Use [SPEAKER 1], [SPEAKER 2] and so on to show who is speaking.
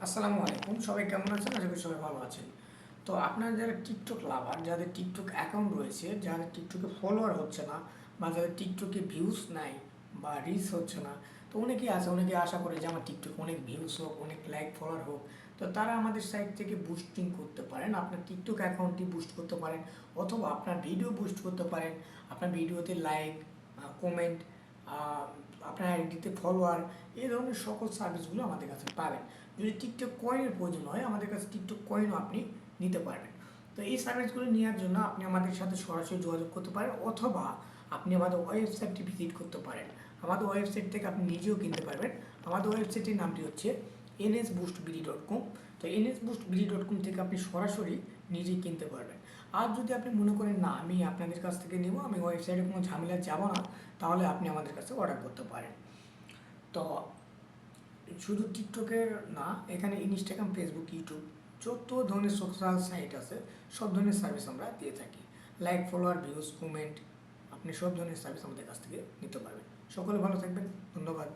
[SPEAKER 1] আসসালামু আলাইকুম, সবাই কেমন আছেন? আশা করি সবাই ভালো আছেন। তো আপনারা যারা টিকটক লাভার, যাদের টিকটক অ্যাকাউন্ট রয়েছে, যাদের টিকটকে ফলোয়ার হচ্ছে না বা যাদের টিকটকে ভিউজ নাই বা রিচ হচ্ছে না, তো অনেকেই আছে, অনেকে আশা করে যে আমার টিকটক অনেক ভিউজ হোক, অনেক লাইক ফলোয়ার হোক। তো তারা আমাদের সাইট থেকে বুস্টিং করতে পারেন, আপনার টিকটক অ্যাকাউন্টটি বুস্ট করতে পারেন, অথবা আপনার ভিডিও বুস্ট করতে পারেন। আপনার ভিডিওতে লাইক, কমেন্ট, আপনার আইডিতে ফলোয়ার, এই ধরনের সকল সার্ভিসগুলো আমাদের কাছে পাবেন। যদি টিকটক কয়েনের প্রয়োজন হয়, আমাদের কাছে টিকটক কয়েনও আপনি নিতে পারবেন। তো এই সার্ভিসগুলো নেওয়ার জন্য আপনি আমাদের সাথে সরাসরি যোগাযোগ করতে পারেন, অথবা আপনি আমাদের ওয়েবসাইটটি ভিজিট করতে পারেন। আমাদের ওয়েবসাইট থেকে আপনি নিজেও কিনতে পারবেন। আমাদের ওয়েবসাইটের নামটি হচ্ছে nsboostbd.com। তো nsboostbd.com থেকে আপনি সরাসরি নিজেই কিনতে পারবেন। আর যদি আপনি মনে করেন না, আমি আপনাদের কাছ থেকে নেব, আমি ওয়েবসাইটে কোনো ঝামেলা যাব না, তাহলে আপনি আমাদের কাছে অর্ডার করতে পারেন। তো শুধু টিকটকের না, এখানে ইনস্টাগ্রাম, ফেসবুক, ইউটিউব, যত ধরনের সোশ্যাল সাইট আছে সব ধরনের সার্ভিস আমরা দিয়ে থাকি। লাইক, ফলোয়ার, ভিউজ, কমেন্ট, আপনি সব ধরনের সার্ভিস আমাদের কাছ থেকে নিতে পারবেন। সকলে ভালো থাকবেন, ধন্যবাদ।